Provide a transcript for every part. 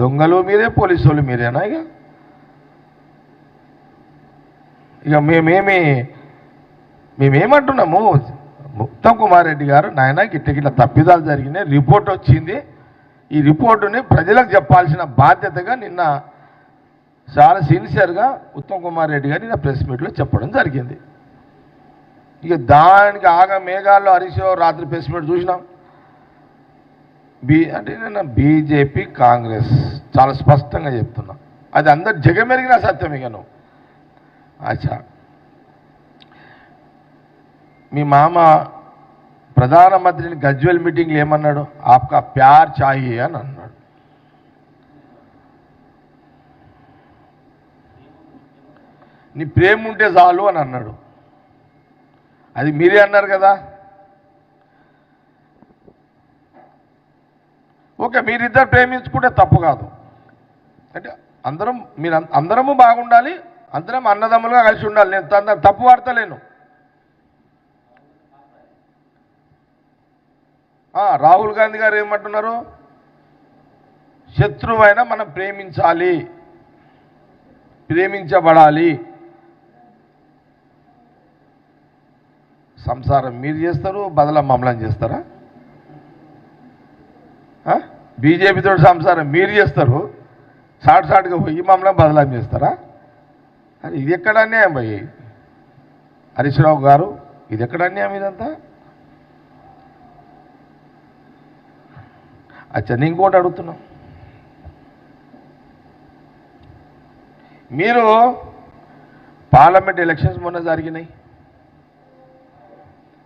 దొంగలు మీరే, పోలీసు వాళ్ళు మీరేనా? ఇక మేమేమంటున్నాము, ఉత్తమ్ కుమార్ రెడ్డి గారు నాయన గిట్ల తప్పిదాలు జరిగినాయి, రిపోర్ట్ వచ్చింది, ఈ రిపోర్టుని ప్రజలకు చెప్పాల్సిన బాధ్యతగా నిన్న చాలా సిన్సియర్గా ఉత్తమ్ కుమార్ రెడ్డి గారు నిన్న ప్రెస్ మీట్లో చెప్పడం జరిగింది. ఇక దానికి మేఘాల్లో హరీష్ రావు రాత్రి ప్రెస్ మీట్ చూసినాం. అంటే నేను బీజేపీ కాంగ్రెస్ చాలా స్పష్టంగా చెప్తున్నా, అది అందరు జగమెరిగిన సత్యం. ఇక నువ్వు అచ్చా, మీ మామ ప్రధానమంత్రిని గజ్వేల్ మీటింగ్లో ఏమన్నాడు? ఆప్కా ప్యార్ చాహియే అని అన్నాడు. నీ ప్రేమ ఉంటే చాలు అని అన్నాడు. అది మీరే అన్నారు కదా. ఓకే, మీరిద్దరు ప్రేమించుకుంటే తప్పు కాదు. అంటే అందరము బాగుండాలి, అందరం అన్నదమ్ములుగా కలిసి ఉండాలి. నేను తప్పు వాడతలేను. రాహుల్ గాంధీ గారు ఏమంటున్నారు? శత్రువైనా మనం ప్రేమించాలి, ప్రేమించబడాలి. సంసారం మీరు చేస్తారు, బదలా మమ్మల్ని చేస్తారా? బీజేపీతో సంసారం మీరు చేస్తారు, సాటుగా పోయి మమ్మల్ని బదలాం చేస్తారా? అది ఇది ఎక్కడ అన్యాయం పోయి హరీష్ రావు గారు? ఇది ఎక్కడ అన్యాయం ఇదంతా? అచ్చా, నేను ఇంకోటి అడుగుతున్నాం. మీరు పార్లమెంట్ ఎలక్షన్స్ మొన్న జరిగినాయి,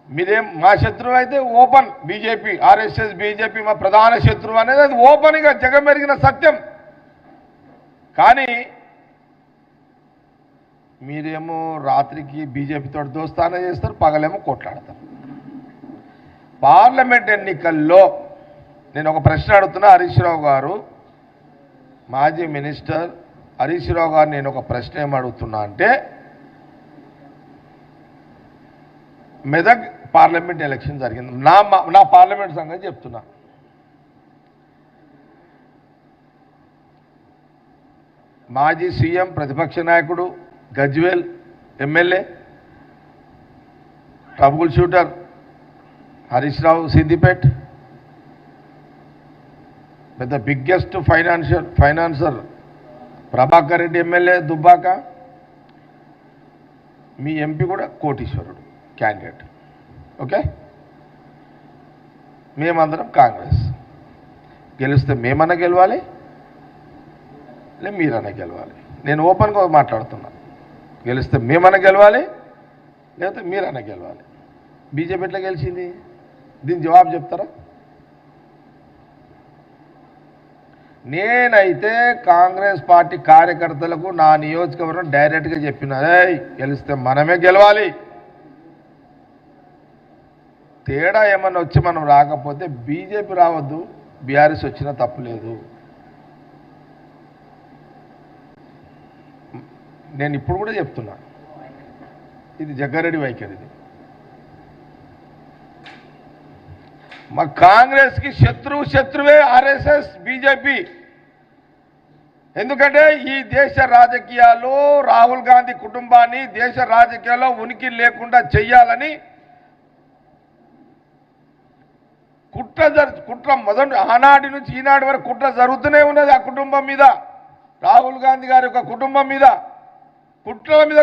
మీరేం మా శత్రువు అయితే ఓపెన్, బీజేపీ ఆర్ఎస్ఎస్ బీజేపీ మా ప్రధాన శత్రువు అనేది అది ఓపెన్గా జగమెరిగిన సత్యం. కానీ మీరేమో రాత్రికి బీజేపీతో దోస్తానా చేస్తారు, పగలేమో కొట్లాడతారు. పార్లమెంట్ ఎన్నికల్లో నేను ఒక ప్రశ్న అడుగుతున్నా. హరీష్ రావు గారు మాజీ మినిస్టర్ హరీష్ రావు గారు, నేను ఒక ప్రశ్న ఏమడుగుతున్నా అంటే, మెదక్ పార్లమెంట్ ఎలక్షన్ జరిగింది, నా పార్లమెంట్ సంగతి చెప్తున్నా. మాజీ సీఎం, ప్రతిపక్ష నాయకుడు, Gajwel MLA, trouble shooter Harish Rao Siddipet, పెద్ద biggest financier Prabhakar Reddy MLA Dubbaka, మీ ఎంపీ కూడా కోటీశ్వరుడు క్యాండిడేట్. ఓకే, మేమందరం కాంగ్రెస్. గెలిస్తే మేమన్నా గెలవాలి, మీరన్నా గెలవాలి. నేను ఓపెన్గా మాట్లాడుతున్నా, గెలిస్తే మేమన్నా గెలవాలి, లేకపోతే మీరన్నా గెలవాలి. బీజేపీ ఎట్లా గెలిచింది? దీని జవాబు చెప్తారా? నేనైతే కాంగ్రెస్ పార్టీ కార్యకర్తలకు నా నియోజకవర్గం డైరెక్ట్గా చెప్పిన, గెలిస్తే మనమే గెలవాలి, తేడా ఏమన్నా వచ్చి మనం రాకపోతే బీజేపీ రావద్దు, బీఆర్ఎస్ వచ్చినా తప్పులేదు. నేను ఇప్పుడు కూడా చెప్తున్నా, ఇది జగ్గారెడ్డి వైఖరిది. మా కాంగ్రెస్కి శత్రువే ఆర్ఎస్ఎస్ బీజేపీ. ఎందుకంటే ఈ దేశ రాజకీయాల్లో రాహుల్ గాంధీ కుటుంబాన్ని దేశ రాజకీయాల్లో ఉనికి లేకుండా చెయ్యాలని కుట్ర మొదటి ఆనాటి నుంచి ఈనాటి వరకు కుట్ర జరుగుతూనే ఉన్నది. ఆ కుటుంబం మీద, రాహుల్ గాంధీ గారి యొక్క కుటుంబం మీద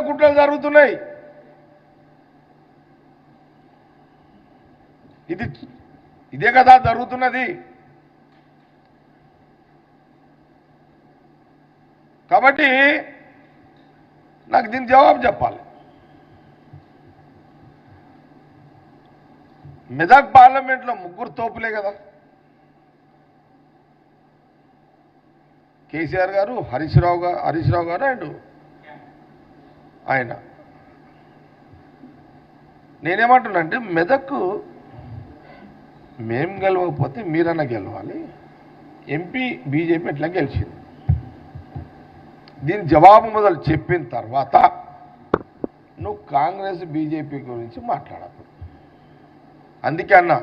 కుట్రలు జరుగుతున్నాయి. ఇదే కదా జరుగుతున్నది. కాబట్టి నాకు దీనికి జవాబు చెప్పాలి. మెదక్ పార్లమెంట్లో ముగ్గురు తోపులే కదా, కేసీఆర్ గారు, హరీష్ రావు గారు అండ్ ఆయన. నేనేమంటున్నా అంటే, మెదక్ మేం గెలవకపోతే మీరన్నా గెలవాలి, ఎంపీ బీజేపీ ఎట్లా గెలిచింది? దీని జవాబు మొదలు చెప్పిన తర్వాత నువ్వు కాంగ్రెస్ బీజేపీ గురించి మాట్లాడకు. అందుకే అన్నా,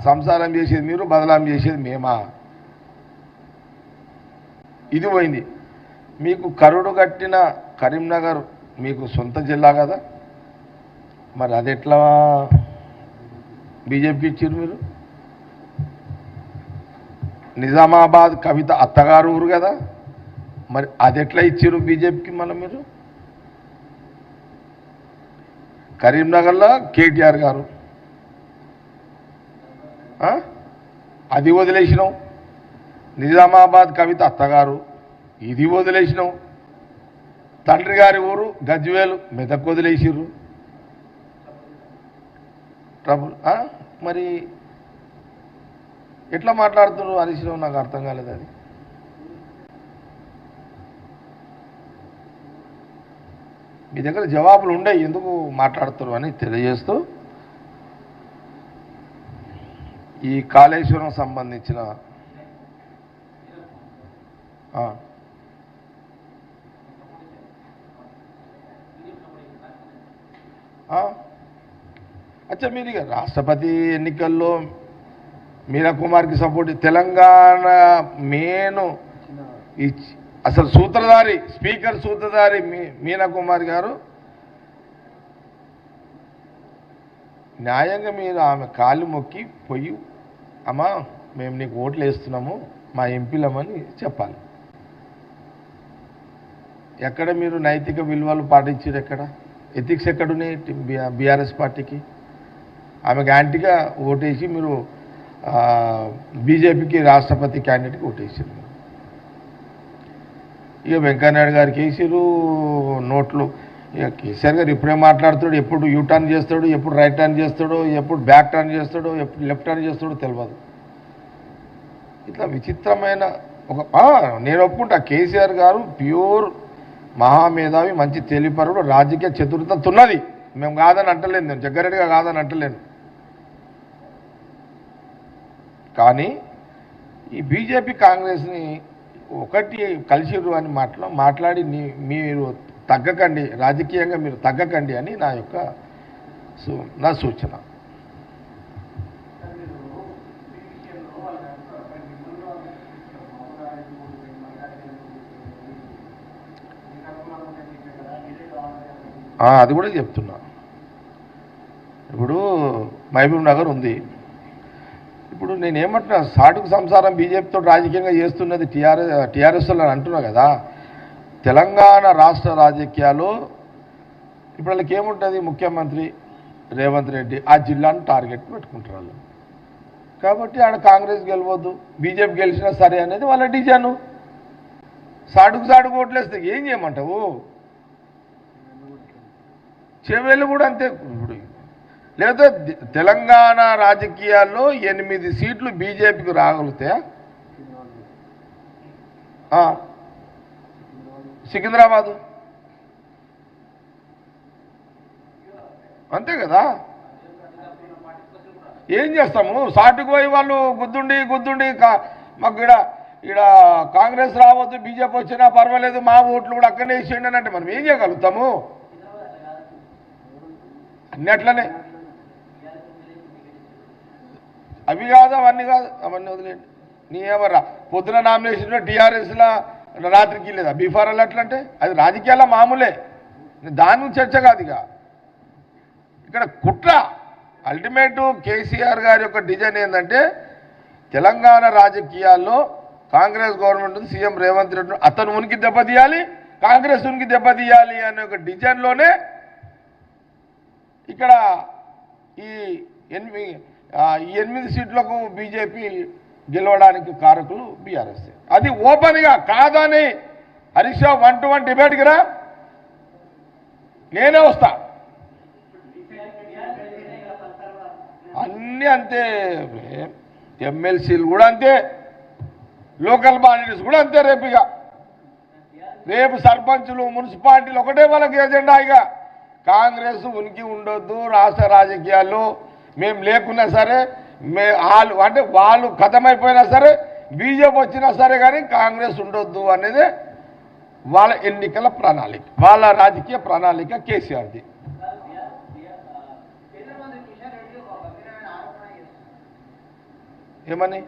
సంసారం చేసేది మీరు, బదలాం చేసేది మేమా? ఇది పోయింది. మీకు కరుడు కట్టిన కరీంనగర్ మీకు సొంత జిల్లా కదా, మరి అది ఎట్లా బీజేపీకి ఇచ్చారు మీరు? నిజామాబాద్ కవిత అత్తగారు ఊరు కదా, మరి అది ఎట్లా ఇచ్చారు బీజేపీకి? మళ్ళీ మీరు కరీంనగర్లో కేటీఆర్ గారు అది వదిలేసినాం, నిజామాబాద్ కవిత అత్తగారు ఇది వదిలేసినాం, తండ్రి గారి ఊరు గజ్వేలు మెదక్ వదిలేసిర్రు. ట్రబుల్ మరి ఎట్లా మాట్లాడుతున్నారు హరీష్ రావు? నాకు అర్థం కాలేదు అది. మీ దగ్గర జవాబులు ఉండే ఎందుకు మాట్లాడుతున్నారు అని తెలియజేస్తూ, ఈ కాళేశ్వరం సంబంధించిన అచ్చా మీరు ఇక రాష్ట్రపతి ఎన్నికల్లో మీరా కుమార్కి సపోర్ట్, తెలంగాణ మేను అసలు సూత్రధారి స్పీకర్ సూత్రధారి మీనా కుమార్ గారు న్యాయంగా మీరు ఆమె కాళ్ళు మొక్కి పొయ్యి అమ్మా మేము నీకు ఓట్లు వేస్తున్నాము మా ఎంపీలమని చెప్పాలి. ఎక్కడ మీరు నైతిక విలువలు పాటించారు? ఎక్కడ ఎథిక్స్ ఎక్కడున్నాయి బీఆర్ఎస్ పార్టీకి? ఆమెకు యాంటీగా ఓటేసి మీరు బీజేపీకి రాష్ట్రపతి క్యాండిడేట్కి ఓటేసారు. ఇక వెంకయ్యనాయుడు గారికి వేసారు నోట్లు. ఇక కేసీఆర్ గారు ఇప్పుడే మాట్లాడుతాడు, ఎప్పుడు యూ టర్న్ చేస్తాడు, ఎప్పుడు రైట్ టర్న్ చేస్తాడు, ఎప్పుడు బ్యాక్ టర్న్ చేస్తాడు, ఎప్పుడు లెఫ్ట్ టర్న్ చేస్తాడో తెలియదు. ఇట్లా విచిత్రమైన ఒక నేను ఒప్పుకుంటా, కేసీఆర్ గారు ప్యూర్ మహామేధావి, మంచి తెలిపరుడు, రాజకీయ చతురత ఉన్నది, మేము కాదని అంటలేను, నేను జగ్గారెడ్డిగా కాదని అంటలేను. కానీ ఈ బీజేపీ కాంగ్రెస్ని ఒకటి కలిసిరు అని మాట్లాడి మీరు తగ్గకండి, రాజకీయంగా మీరు తగ్గకండి అని నా సూచన. అది కూడా చెప్తున్నా. ఇప్పుడు మహబూబ్ నగర్ ఉంది, ఇప్పుడు నేనేమంటున్నా, సాటుకు సంసారం బీజేపీతో రాజకీయంగా చేస్తున్నది టీఆర్ఎస్ అని అంటున్నా కదా. తెలంగాణ రాష్ట్ర రాజకీయాలు ఇప్పుడు వాళ్ళకి ఏముంటుంది, ముఖ్యమంత్రి రేవంత్ రెడ్డి ఆ జిల్లాను టార్గెట్ పెట్టుకుంటారు వాళ్ళు. కాబట్టి ఆడ కాంగ్రెస్ గెలవద్దు, బీజేపీ గెలిచినా సరే అనేది వాళ్ళ డిజైను. సాటుకు ఓట్లేస్తే ఏం చేయమంటావు? చెవేళ్ళు కూడా అంతే. ఇప్పుడు లేదా తెలంగాణ రాజకీయాల్లో 8 సీట్లు బీజేపీకి రాగలిగితే, సికింద్రాబాదు అంతే కదా. ఏం చేస్తాము? సాటుకు పోయి వాళ్ళు గుద్దుండి మాకు ఇక్కడ కాంగ్రెస్ రావద్దు, బీజేపీ వచ్చినా పర్వాలేదు, మా ఓట్లు కూడా అక్కడనే వేసేయండి అని అంటే మనం ఏం చేయగలుగుతాము? అన్నీ అట్లనే. అవి కాదు, అవన్నీ కాదు, అవన్నీ వదిలేండి. నీ ఎవరా పొద్దున నామినేషన్లో టీఆర్ఎస్లో రాత్రికి లేదా బీఫారాలు ఎట్లంటే అది రాజకీయాల మామూలే, దాని చర్చ కాదు. ఇక ఇక్కడ కుట్ర అల్టిమేట్ కేసీఆర్ గారి యొక్క డిజైన్ ఏంటంటే, తెలంగాణ రాజకీయాల్లో కాంగ్రెస్ గవర్నమెంట్ సీఎం రేవంత్ రెడ్డి అతను ఉనికి దెబ్బతీయాలి, కాంగ్రెస్ ఉనికి దెబ్బతీయాలి అనే ఒక డిజైన్లోనే ఇక్కడ ఈ 8 సీట్లకు బీజేపీ గెలవడానికి కారకులు బీఆర్ఎస్. అది ఓపెన్గా కాదని హరీష్ రావు 1-to-1 డిబేట్కి రా, నేనే వస్తా. అన్నీ అంతే, ఎమ్మెల్సీలు కూడా అంతే, లోకల్ బాడీస్ కూడా అంతే. రేపు సర్పంచులు మున్సిపాలిటీలు ఒకటే వాళ్ళకి ఎజెండా. ఇక కాంగ్రెస్ ఉనికి ఉండొద్దు రాష్ట్ర రాజకీయాల్లో, మేము లేకున్నా సరే, అంటే వాళ్ళు ఖతమైపోయినా సరే, బీజేపీ వచ్చినా సరే, కానీ కాంగ్రెస్ ఉండొద్దు అనేది వాళ్ళ ఎన్నికల ప్రణాళిక, వాళ్ళ రాజకీయ ప్రణాళిక కేసీఆర్ది. ఏమని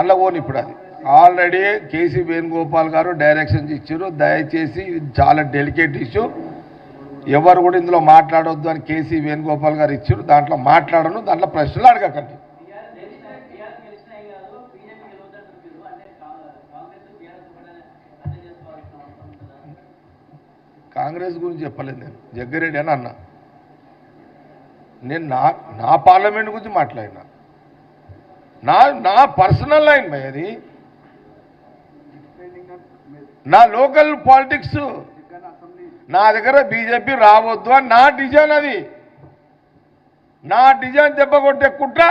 అలా ఓని ఇప్పుడు అది ఆల్రెడీ కేసీ వేణుగోపాల్ గారు డైరెక్షన్స్ ఇచ్చారు. దయచేసి ఇది చాలా డెలికేట్ ఇష్యూ, ఎవరు కూడా ఇందులో మాట్లాడొద్దు అని కేసీ వేణుగోపాల్ గారు ఇచ్చారు. దాంట్లో మాట్లాడను, దాంట్లో ప్రశ్నలు అడగకండి. కాంగ్రెస్ గురించి చెప్పలేదు, నేను జగ్గారెడ్డి అని అన్నా. నేను నా పార్లమెంట్ గురించి మాట్లాడినా, నా పర్సనల్ లైన్ భయ్ అది, నా లోకల్ పాలిటిక్స్. నా దగ్గర బీజేపీ రావద్దు అని నా డిజైన్, అది నా డిజైన్ దెబ్బ కొట్టే కుట్ర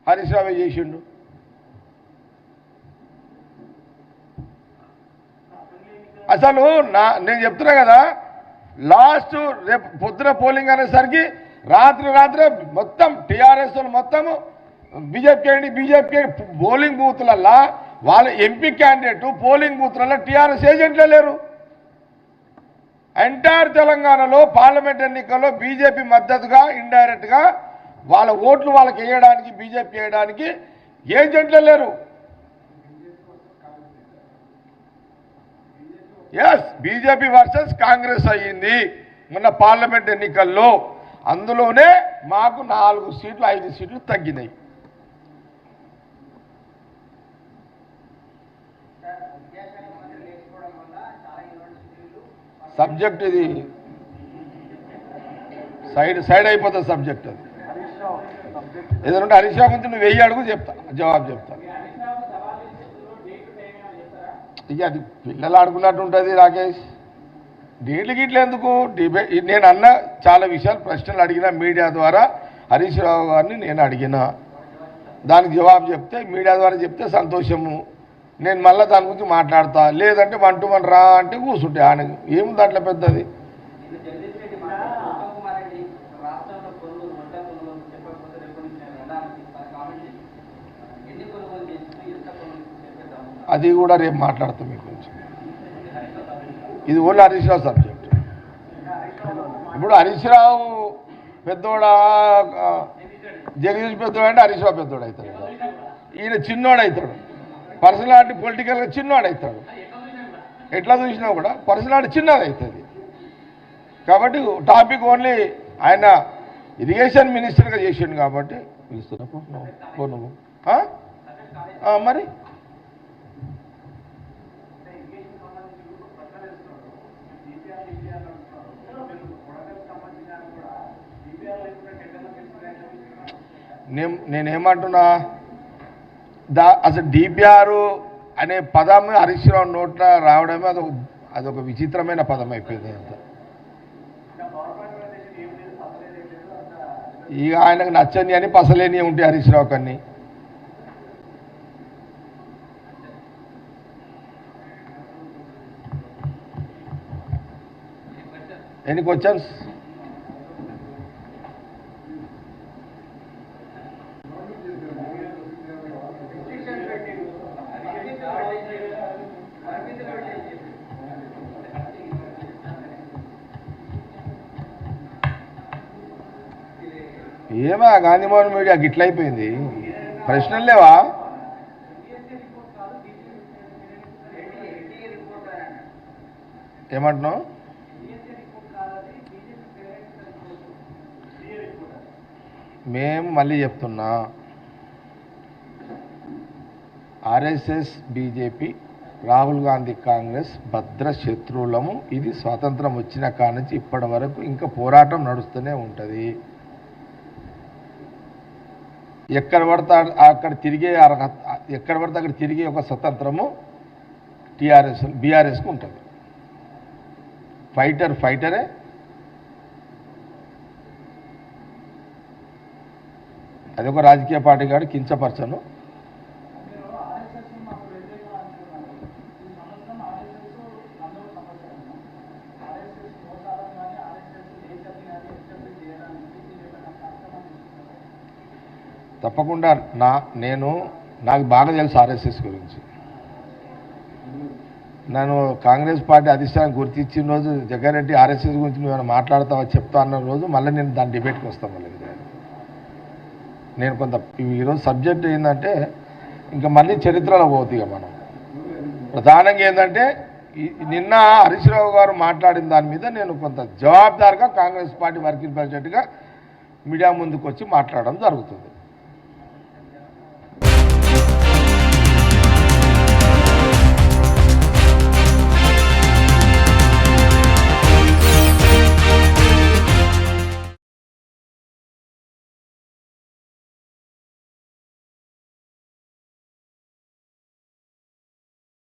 హరీష్ రావు చేసిండు. అసలు నేను చెప్తున్నా కదా, లాస్ట్ రేపు పొద్దున పోలింగ్ అనేసరికి రాత్రి మొత్తం టీఆర్ఎస్ మొత్తము బీజేపీ పోలింగ్ బూత్లల్లా వాళ్ళ ఎంపీ క్యాండిడేట్ పోలింగ్ బూత్లలో టీఆర్ఎస్ ఏజెంట్లే లేరు. ఎంటైర్ తెలంగాణలో పార్లమెంట్ ఎన్నికల్లో బీజేపీ మద్దతుగా ఇండైరెక్ట్గా వాళ్ళ ఓట్లు వాళ్ళకి వేయడానికి, బీజేపీ వేయడానికి ఏజెంట్లే లేరు. ఎస్, బీజేపీ వర్సెస్ కాంగ్రెస్ అయ్యింది మొన్న పార్లమెంట్ ఎన్నికల్లో. అందులోనే మాకు 4 సీట్లు 5 సీట్లు తగ్గినాయి. సబ్జెక్ట్ ఇది సైడ్ అయిపోతుంది సబ్జెక్ట్. అది ఏదంటే హరీష్ రావు గురించి నువ్వు 1000 అడుగు చెప్తా, జవాబు చెప్తా. ఇక అది పిల్లలు ఆడుకున్నట్టు ఉంటుంది రాకేష్. డేట్లు గిట్లు ఎందుకు డిబేట్? నేను అన్న చాలా విషయాలు ప్రశ్నలు అడిగిన మీడియా ద్వారా హరీష్ రావు గారిని నేను అడిగిన, దానికి జవాబు చెప్తే మీడియా ద్వారా చెప్తే సంతోషము. నేను మళ్ళీ దాని గురించి మాట్లాడతా, లేదంటే 1 to 1 రా అంటే కూర్చుంటే ఆయన ఏముంది దాంట్లో పెద్దది. అది కూడా రేపు మాట్లాడతాం మీకు గురించి. ఇది ఓన్లీ హరీష్ రావు సబ్జెక్ట్. ఇప్పుడు హరీష్ రావు పెద్దోడా, జగదీష్ పెద్దోడు అంటే హరీష్ రావు పెద్దోడు అవుతాడు, ఈయన చిన్నోడు అవుతాడు. పర్సనాలిటీ పొలిటికల్గా చిన్నోడు అవుతాడు. ఎట్లా చూసినా కూడా పర్సనాలిటీ చిన్నది అవుతుంది. కాబట్టి టాపిక్ ఓన్లీ ఆయన ఇరిగేషన్ మినిస్టర్గా చేసిండు కాబట్టి పిలుస్తున్నా నువ్వు మరి నేనేమంటున్నా, అసలు డిపిఆర్ అనే పదం హరీష్ రావు నోట్ల రావడమే అదొక విచిత్రమైన పదం అయిపోయింది. అంత ఇక ఆయనకు నచ్చని అని పసలేని ఉంటాయి హరీష్ రావు కన్నీ. ఎన్ని క్వశ్చన్స్? ఏమా గాంధీమోహన్ మీడియా గిట్లయిపోయింది, ప్రశ్నలు లేవా? ఏమంటున్నావు? మేము మళ్ళీ చెప్తున్నా, ఆర్ఎస్ఎస్ బీజేపీ రాహుల్ గాంధీ కాంగ్రెస్ భద్ర శత్రువులము. ఇది స్వాతంత్రం వచ్చిన కాడ నుంచి ఇప్పటి వరకు ఇంకా పోరాటం నడుస్తూనే ఉంటుంది. ఎక్కడ పడితే అక్కడ తిరిగే అర్హత, ఎక్కడ పడితే అక్కడ తిరిగే ఒక స్వతంత్రము బీఆర్ఎస్కు ఉంటుంది. ఫైటరే. అదొక రాజకీయ పార్టీ కాదు, కించపరచను. తప్పకుండా నాకు బాగా తెలుసు ఆర్ఎస్ఎస్ గురించి. నేను కాంగ్రెస్ పార్టీ అధిష్టానం గుర్తించిన రోజు జగ్గారెడ్డి ఆర్ఎస్ఎస్ గురించి నువ్వు ఏమైనా మాట్లాడతావా చెప్తా అన్న రోజు మళ్ళీ నేను దాని డిబేట్కి వస్తాను. మళ్ళీ నేను కొంత ఈరోజు సబ్జెక్ట్ ఏంటంటే ఇంకా మళ్ళీ చరిత్రలో పోతుంది మనం. ప్రధానంగా ఏంటంటే నిన్న హరీష్ రావు గారు మాట్లాడిన దాని మీద నేను కొంత జవాబుదారుగా కాంగ్రెస్ పార్టీ వర్కింగ్ ప్రెసిడెంట్గా మీడియా ముందుకు వచ్చి మాట్లాడడం జరుగుతుంది.